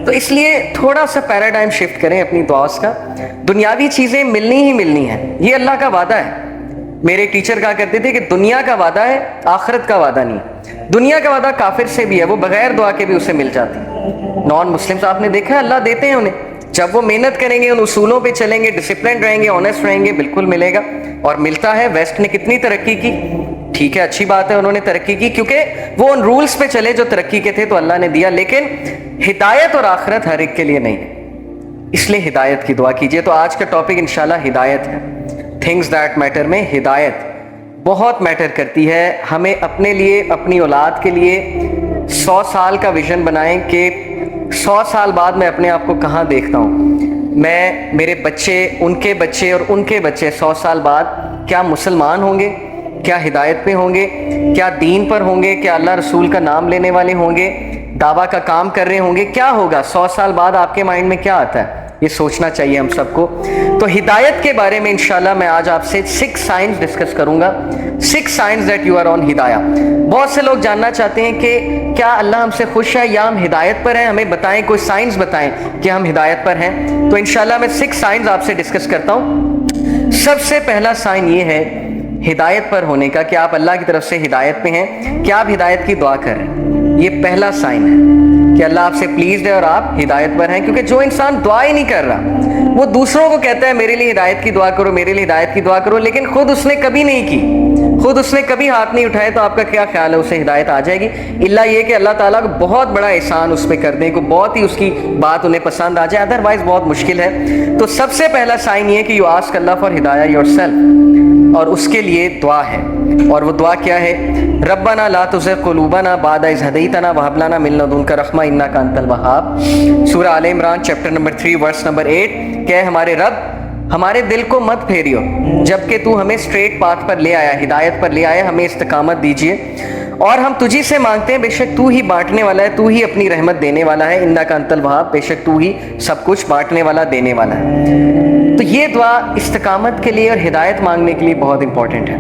تو اس لیے تھوڑا سا پیراڈائم شفٹ کریں اپنی دعاؤں کا. دنیاوی چیزیں ملنی ہی ملنی ہیں، یہ اللہ کا وعدہ ہے. میرے ٹیچر کہا کرتے تھے کہ دنیا کا وعدہ ہے، آخرت کا وعدہ نہیں. دنیا کا وعدہ کافر سے بھی ہے، وہ بغیر دعا کے بھی اسے مل جاتی. نان مسلم آپ نے دیکھا ہے اللہ دیتے ہیں انہیں، جب وہ محنت کریں گے، ان اصولوں پہ چلیں گے، ڈسپلن رہیں گے، آنیسٹ رہیں گے، بالکل ملے گا. اور ملتا ہے. ویسٹ نے کتنی ترقی کی، ٹھیک ہے اچھی بات ہے انہوں نے ترقی کی، کیونکہ وہ ان رولز پہ چلے جو ترقی کے تھے تو اللہ نے دیا. لیکن ہدایت اور آخرت ہر ایک کے لیے نہیں ہے، اس لیے ہدایت کی دعا کیجئے. تو آج کا ٹاپک انشاءاللہ ہدایت ہے. تھنگز دیٹ میٹر میں ہدایت بہت میٹر کرتی ہے. ہمیں اپنے لیے، اپنی اولاد کے لیے 100 سال کا ویژن بنائیں کہ 100 سال بعد میں اپنے آپ کو کہاں دیکھتا ہوں. میں، میرے بچے، ان کے بچے اور ان کے بچے 100 سال بعد کیا مسلمان ہوں گے، کیا ہدایت پہ ہوں گے، کیا دین پر ہوں گے، کیا اللہ رسول کا نام لینے والے ہوں گے، دعویٰ کا کام کر رہے ہوں گے. کیا ہوگا 100 سال بعد، آپ کے مائنڈ میں کیا آتا ہے؟ یہ سوچنا چاہیے ہم سب کو. تو ہدایت کے بارے میں انشاءاللہ میں آج آپ سے 6 سائنز ڈسکس کروں گا. 6 signs that you are on ہدایہ. بہت سے لوگ جاننا چاہتے ہیں کہ کیا اللہ ہم سے خوش ہے یا ہم ہدایت پر ہیں، ہمیں بتائیں، کوئی سائنز بتائیں کہ ہم ہدایت پر ہیں. تو انشاءاللہ میں 6 سائنز آپ سے ڈسکس کرتا ہوں. سب سے پہلا سائن یہ ہے ہدایت پر ہونے کا کہ آپ اللہ کی طرف سے ہدایت پہ ہیں، کہ آپ ہدایت کی دعا کر رہے ہیں. یہ پہلا سائن ہے کہ اللہ آپ سے پلیزڈ ہے اور آپ ہدایت پر ہیں. کیونکہ جو انسان دعا ہی نہیں کر رہا، وہ دوسروں کو کہتا ہے میرے لیے ہدایت کی دعا کرو، میرے لیے ہدایت کی دعا کرو، لیکن خود اس نے کبھی نہیں کی، خود اس نے کبھی ہاتھ نہیں اٹھائے. تو آپ کا کیا خیال ہے اسے ہدایت آ جائے گی؟ اللہ یہ کہ اللہ تعالیٰ کو بہت بڑا احسان اس پہ کر دیں، کو بہت ہی اس کی بات انہیں پسند آ جائے، ادروائز بہت مشکل ہے. تو سب سے پہلا سائن یہ کہ یو آسک اللہ فار ہدایہ یور سیلف، اور اس کے لیے دعا ہے. اور وہ دعا کیا ہے؟ ربنا لا تزغ قلوبنا بعد اذ ہدیتنا وہب لنا من لدنک رحمہ انک انت الوہاب. سورہ آل عمران چیپٹر نمبر 3 ورس نمبر 8 کہ ہمارے رب ہمارے دل کو مت پھیریو جبکہ تو ہمیں اسٹریٹ پاتھ پر لے آیا، ہدایت پر لے آیا، ہمیں استقامت دیجیے. اور ہم تجھی سے مانگتے ہیں، بے شک تو ہی بانٹنے والا ہے، تو ہی اپنی رحمت دینے والا ہے. انک انت الوہاب، بے شک تو ہی سب کچھ بانٹنے والا، دینے والا ہے. تو یہ دعا استقامت کے لیے اور ہدایت مانگنے کے لیے بہت امپورٹنٹ ہے.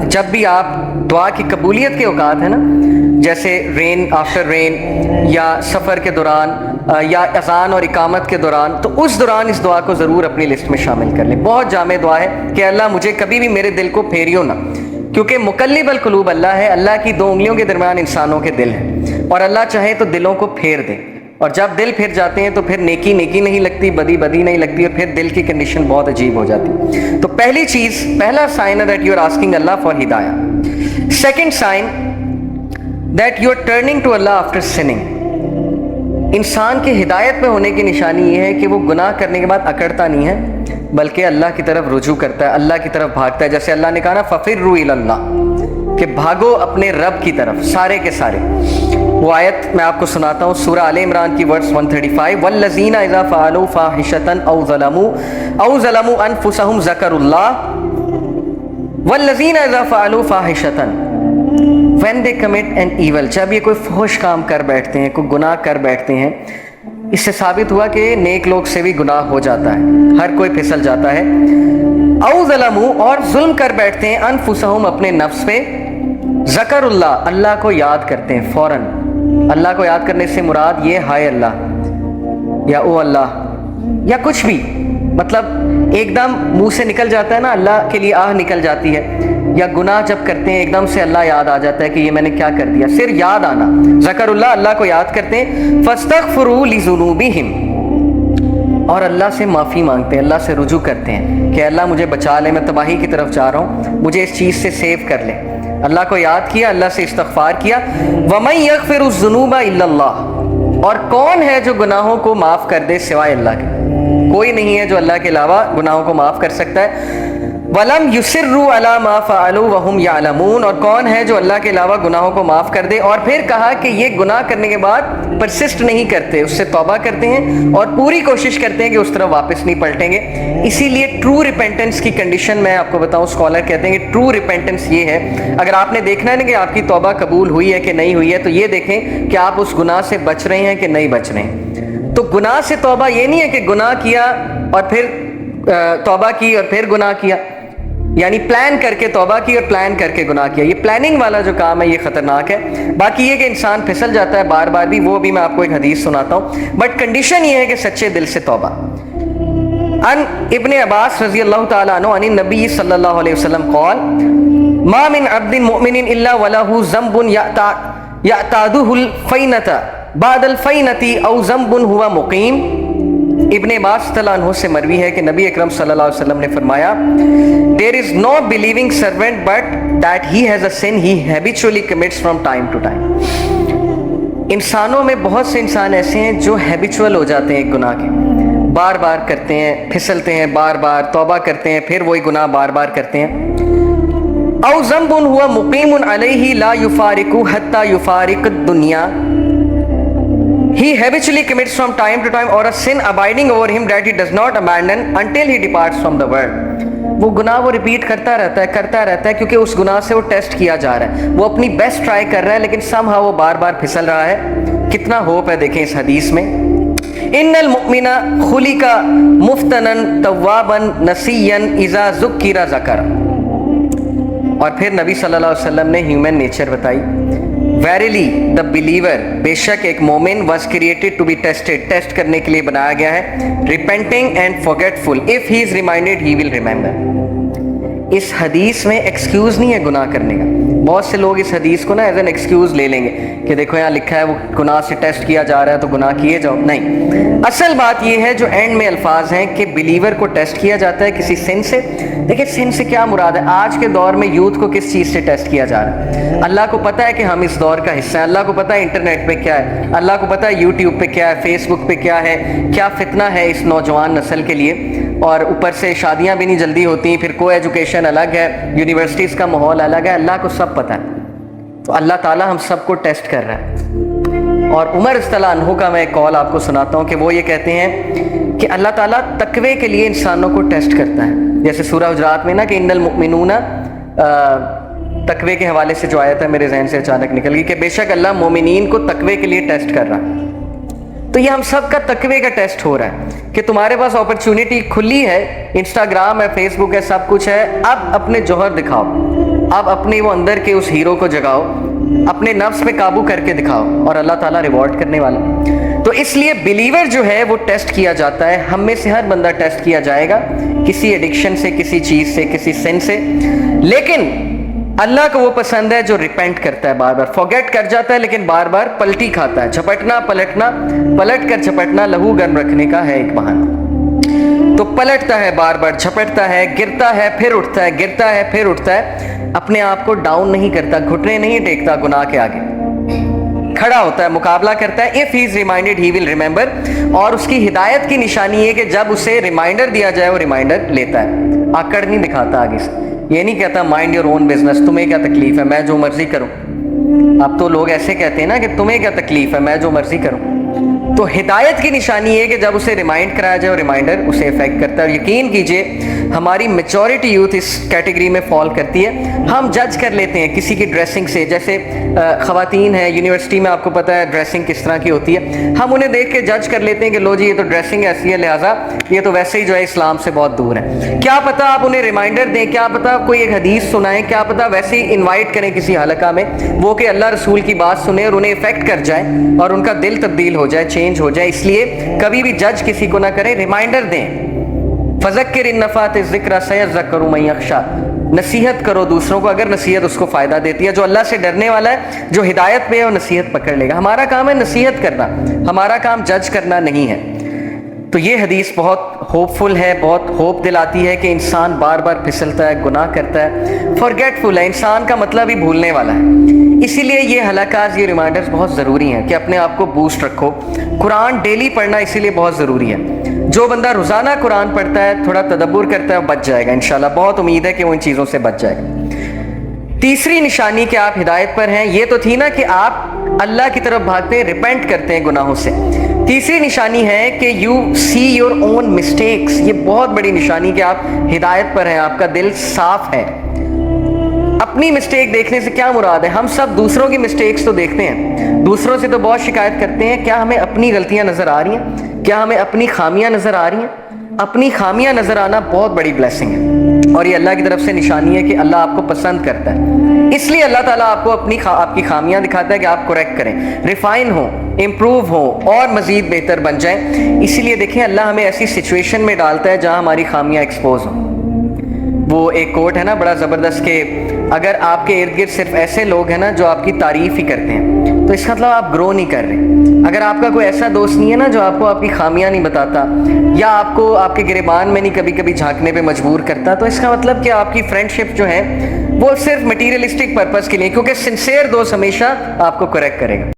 جب بھی آپ دعا کی قبولیت کے اوقات ہیں نا، جیسے رین آفٹر رین، یا سفر کے دوران، یا اذان اور اقامت کے دوران، تو اس دوران اس دعا کو ضرور اپنی لسٹ میں شامل کر لیں. بہت جامع دعا ہے کہ اللہ مجھے کبھی بھی میرے دل کو پھیریو نہ، کیونکہ مقلب القلوب اللہ ہے. اللہ کی 2 انگلیوں کے درمیان انسانوں کے دل ہیں، اور اللہ چاہے تو دلوں کو پھیر دے. اور جب دل پھر جاتے ہیں تو پھر نیکی نیکی نہیں لگتی، بدی بدی نہیں لگتی، اور پھر دل کی کنڈیشن بہت عجیب ہو جاتی. تو پہلی چیز، پہلا سائن ہے دیٹ یو آر آسکنگ اللہ فار ہدایہ. Second sign that you are turning to اللہ آفٹر سننگ. انسان کے ہدایت پہ ہونے کی نشانی یہ ہے کہ وہ گناہ کرنے کے بعد اکڑتا نہیں ہے، بلکہ اللہ کی طرف رجوع کرتا ہے، اللہ کی طرف بھاگتا ہے. جیسے اللہ نے کہا نا فَفِرُّوا إِلَى اللَّهِ، کہ بھاگو اپنے رب کی طرف، سارے کے سارے. وہ آیت میں آپ کو سناتا ہوں، سورہ آل عمران کی ورس 135. وَالَّذِينَ إِذَا فَعَلُوا فَاحِشَةً أَوْ ظَلَمُوا أَنفُسَهُمْ ذَكَرُوا اللَّهَ وَالَّذِينَ إِذَا فَعَلُوا فَاحِشَةً when they commit an evil. جب یہ کوئی فحش کام کر بیٹھتے ہیں، کوئی گناہ کر بیٹھتے ہیں، اس سے ثابت ہوا کہ نیک لوگ سے بھی گناہ ہو جاتا ہے، ہر کوئی پھسل جاتا ہے. او ظلموا، اور ظلم کر بیٹھتے ہیں، انفسہم، اپنے نفس پہ، ذکر اللہ، اللہ کو یاد کرتے ہیں فوراً. اللہ کو یاد کرنے سے مراد یہ ہائے اللہ، یا او اللہ، یا کچھ بھی، مطلب ایک دم منہ سے نکل جاتا ہے نا، اللہ کے لیے آہ نکل جاتی ہے. یا گناہ جب کرتے ہیں ایک دم سے اللہ یاد آ جاتا ہے کہ یہ میں نے کیا کر دیا، صرف یاد آنا، ذکر اللہ، اللہ کو یاد کرتے ہیں. فاستغفروا لذنوبہم، اور اللہ سے معافی مانگتے ہیں، اللہ سے رجوع کرتے ہیں کہ اللہ مجھے بچا لے، میں تباہی کی طرف جا رہا ہوں، مجھے اس چیز سے سیو کر لے. اللہ کو یاد کیا، اللہ سے استغفار کیا. وَمَن يَغْفِرُ الذُّنُوبَ إِلَّا اللَّهُ، اور کون ہے جو گناہوں کو معاف کر دے سوائے اللہ کے؟ کوئی نہیں ہے جو اللہ کے علاوہ گناہوں کو معاف کر سکتا ہے. وَلَمْ يُصِرُّوا عَلَى مَا فَعَلُوا وَهُمْ يَعْلَمُونَ، اور کون ہے جو اللہ کے علاوہ گناہوں کو معاف کر دے. اور پھر کہا کہ یہ گناہ کرنے کے بعد پرسسٹ نہیں کرتے، اس سے توبہ کرتے ہیں اور پوری کوشش کرتے ہیں کہ اس طرف واپس نہیں پلٹیں گے. اسی لیے ٹرو ریپینٹنس کی کنڈیشن میں آپ کو بتاؤں، اسکالر کہتے ہیں کہ ٹرو ریپینٹنس یہ ہے، اگر آپ نے دیکھنا ہے نا کہ آپ کی توبہ قبول ہوئی ہے کہ نہیں ہوئی ہے، تو یہ دیکھیں کہ آپ اس گناہ سے بچ رہے ہیں کہ نہیں بچ رہے ہیں. تو گناہ سے توبہ یہ نہیں ہے کہ گناہ کیا اور پھر توبہ کی اور پھر گناہ کیا. یعنی پلان کر کے توبہ کی اور پلان کر کے گناہ کیا. یہ پلاننگ والا جو کام ہے یہ خطرناک ہے. باقی یہ کہ انسان پھسل جاتا ہے بار بار بھی، وہ بھی میں آپ کو ایک حدیث سناتا ہوں، بٹ کنڈیشن یہ ہے کہ سچے دل سے توبہ. ان ابن عباس رضی اللہ تعالیٰ عنہ عن النبی صلی اللہ علیہ وسلم قال ما من عبد مؤمن الا وله ذنب يعتاده الفینۃ بعد الفینۃ او ذنب هو مقیم. ابن عباس رضی اللہ عنہ سے مروی ہے کہ نبی اکرم صلی اللہ علیہ وسلم نے فرمایا there is no believing servant but that he has a sin he habitually commits from time to time. انسانوں میں بہت سے انسان ایسے ہیں جو ہیبیچول ہو جاتے ہیں ایک گناہ کے، بار بار کرتے ہیں، پھسلتے ہیں، بار بار توبہ کرتے ہیں، پھر وہی گناہ بار بار کرتے ہیں. او ذنب هو مقیم علیہ لا یفارق حتی یفارق الدنیا. He habitually commits from time to time or a sin abiding over him that he does not abandon until he departs from the world. وہ گناہ وہ ریپیٹ کرتا رہتا ہے کیونکہ اس گناہ سے وہ ٹیسٹ کیا جا رہا ہے، وہ اپنی بیسٹ ٹرائی کر رہا ہے لیکن somehow وہ بار بار پھسل رہا ہے. کتنا ہوپ ہے دیکھیں اس حدیث میں. ان المؤمن خلق مفتنا توابا نسیا اذا ذکر ذکر. اور پھر نبی صلی اللہ علیہ وسلم نے ہیومن نیچر بتائی. Verily the believer، بے شک ایک مومن was created to be tested، test کرنے کے لیے بنایا گیا ہے. repenting and forgetful if he is reminded he will remember. اس حدیث میں ایکسکیوز نہیں ہے گناہ کرنے کا. بہت سے لوگ اس حدیث کو نا ایز این ایکسکیوز لے لیں گے کہ دیکھو یہاں لکھا ہے وہ گناہ سے ٹیسٹ کیا جا رہا ہے تو گناہ کیے جاؤ. نہیں، اصل بات یہ ہے جو اینڈ میں الفاظ ہیں کہ بلیور کو ٹیسٹ کیا جاتا ہے کسی سن سے. دیکھیں سن سے کیا مراد ہے؟ آج کے دور میں یوتھ کو کس چیز سے ٹیسٹ کیا جا رہا ہے؟ اللہ کو پتہ ہے کہ ہم اس دور کا حصہ ہیں، اللہ کو پتہ ہے انٹرنیٹ پہ کیا ہے، اللہ کو پتہ ہے یوٹیوب پہ کیا ہے، فیس بک پہ کیا ہے، کیا فتنہ ہے اس نوجوان نسل کے لیے. اور اوپر سے شادیاں بھی نہیں جلدی ہوتی، پھر کو ایجوکیشن الگ ہے، یونیورسٹیز کا ماحول الگ ہے. اللہ کو سب پتہ ہے. تو اللہ تعالیٰ ہم سب کو ٹیسٹ کر رہا ہے. اور عمر رضی اللہ عنہ کا میں ایک قول آپ کو سناتا ہوں کہ وہ یہ کہتے ہیں کہ اللہ تعالیٰ تقوی کے لیے انسانوں کو ٹیسٹ کرتا ہے. جیسے سورہ حجرات میں نا کہ ان المؤمنون، تقوی کے حوالے سے جو آیت ہے میرے ذہن سے اچانک نکل گئی کہ بے شک اللہ مومنین کو تقوی کے لیے ٹیسٹ کر رہا ہے. تو یہ ہم سب کا تقوی کا ٹیسٹ ہو رہا ہے کہ تمہارے پاس اپرچونٹی کھلی ہے، انسٹاگرام ہے، فیس بک ہے، سب کچھ ہے. اب اپنے جوہر دکھاؤ، اب اپنے وہ اندر کے اس ہیرو کو جگاؤ، اپنے نفس پہ قابو کر کے دکھاؤ اور اللہ تعالیٰ ریوارڈ کرنے والا. تو اس لیے بلیور جو ہے وہ ٹیسٹ کیا جاتا ہے. ہم میں سے ہر بندہ ٹیسٹ کیا جائے گا کسی ایڈکشن سے، کسی چیز سے، کسی سن سے. لیکن اللہ کو وہ پسند ہے جو ریپینٹ کرتا ہے، بار بار فورگیٹ کر جاتا ہے لیکن بار بار پلٹی کھاتا ہے. جھپٹنا پلٹنا، پلٹ کر جھپٹنا لہو گرم رکھنے کا ہے ایک بہانہ. تو پلٹتا ہے، بار بار جھپٹتا ہے، گرتا ہے پھر اٹھتا ہے، گرتا ہے پھر اٹھتا ہے. اپنے آپ کو ڈاؤن نہیں کرتا، گھٹنے نہیں ٹیکتا گناہ کے آگے، کھڑا ہوتا ہے، مقابلہ کرتا ہے. if he is reminded he will remember. اور اس کی ہدایت کی نشانی ہے کہ جب اسے ریمائنڈر دیا جائے وہ ریمائنڈر لیتا ہے، آکڑ نہیں دکھاتا آگے سے. یہ نہیں کہتا مائنڈ یور اون بزنس، تمہیں کیا تکلیف ہے، میں جو مرضی کروں. اب تو لوگ ایسے کہتے ہیں نا کہ تمہیں کیا تکلیف ہے، میں جو مرضی کروں. تو ہدایت کی نشانی ہے کہ جب اسے ریمائنڈ کرایا جائے اور ریمائنڈر اسے افیکٹ کرتا ہے. اور یقین کیجئے ہماری میچورٹی یوتھ اس کیٹیگری میں فال کرتی ہے. ہم جج کر لیتے ہیں کسی کی ڈریسنگ سے. جیسے خواتین ہیں یونیورسٹی میں، آپ کو پتہ ہے ڈریسنگ کس طرح کی ہوتی ہے. ہم انہیں دیکھ کے جج کر لیتے ہیں کہ لو جی یہ تو ڈریسنگ ایسی ہے، لہٰذا یہ تو ویسے ہی جو ہے اسلام سے بہت دور ہے. کیا پتہ آپ انہیں ریمائنڈر دیں، کیا پتہ کوئی ایک حدیث سنائیں، کیا پتہ ویسے ہی انوائٹ کریں کسی حلقہ میں، وہ کہ اللہ رسول کی بات سنیں اور انہیں افیکٹ کر جائے اور ان کا دل تبدیل ہو جائے، چینج ہو جائے. اس لیے کبھی بھی جج کسی کو نہ کریں، ریمائنڈر دیں. فذکر ان نفعت الذکر سیذکر من یخشی. نصیحت کرو دوسروں کو اگر نصیحت اس کو فائدہ دیتی ہے. جو اللہ سے ڈرنے والا ہے، جو ہدایت پہ ہے، وہ نصیحت پکڑ لے گا. ہمارا کام ہے نصیحت کرنا، ہمارا کام جج کرنا نہیں ہے. تو یہ حدیث بہت ہوپ فل ہے، بہت ہوپ دلاتی ہے کہ انسان بار بار پھسلتا ہے، گناہ کرتا ہے، فارگیٹفل ہے. انسان کا مطلب ہی بھولنے والا ہے. اسی لیے یہ حلقات، یہ ریمائنڈرز بہت ضروری ہیں کہ اپنے آپ کو بوسٹ رکھو. قرآن ڈیلی پڑھنا اسی لیے بہت ضروری ہے. جو بندہ روزانہ قرآن پڑھتا ہے، تھوڑا تدبر کرتا ہے، بچ جائے گا انشاءاللہ. بہت امید ہے کہ وہ ان چیزوں سے بچ جائے گا. تیسری نشانی کہ آپ ہدایت پر ہیں، یہ تو تھی نا کہ آپ اللہ کی طرف بھاگتے ہیں، ریپینٹ کرتے ہیں گناہوں سے. تیسری نشانی ہے کہ you see your own mistakes. یہ بہت بڑی نشانی کہ آپ ہدایت پر ہیں، آپ کا دل صاف ہے. اپنی مسٹیک دیکھنے سے کیا مراد ہے؟ ہم سب دوسروں کی مسٹیکس تو دیکھتے ہیں، دوسروں سے تو بہت شکایت کرتے ہیں. کیا ہمیں اپنی غلطیاں نظر آ رہی ہیں؟ کیا ہمیں اپنی خامیاں نظر آ رہی ہیں؟ اپنی خامیاں نظر آنا بہت بڑی بلیسنگ ہے، اور یہ اللہ کی طرف سے نشانی ہے کہ اللہ آپ کو پسند کرتا ہے، اس لیے اللہ تعالیٰ آپ کو آپ کی خامیاں دکھاتا ہے کہ آپ کریکٹ کریں، ریفائن ہو، امپروو ہو اور مزید بہتر بن جائیں۔ اسی لیے دیکھیں اللہ ہمیں ایسی سچویشن میں ڈالتا ہے جہاں ہماری خامیاں ایکسپوز ہوں۔ وہ ایک کوٹ ہے نا بڑا زبردست کہ اگر آپ کے ارد گرد صرف ایسے لوگ ہیں نا جو آپ کی تعریف ہی کرتے ہیں تو اس کا مطلب آپ گرو نہیں کر رہے۔ اگر آپ کا کوئی ایسا دوست نہیں ہے نا جو آپ کو آپ کی خامیاں نہیں بتاتا یا آپ کو آپ کے گریبان میں نہیں کبھی کبھی جھانکنے پہ مجبور کرتا، تو اس کا مطلب کہ آپ کی فرینڈ شپ جو ہے وہ صرف مٹیریلسٹک پرپس کے لیے، کیونکہ سنسیئر دوست ہمیشہ آپ کو کریکٹ کرے گا۔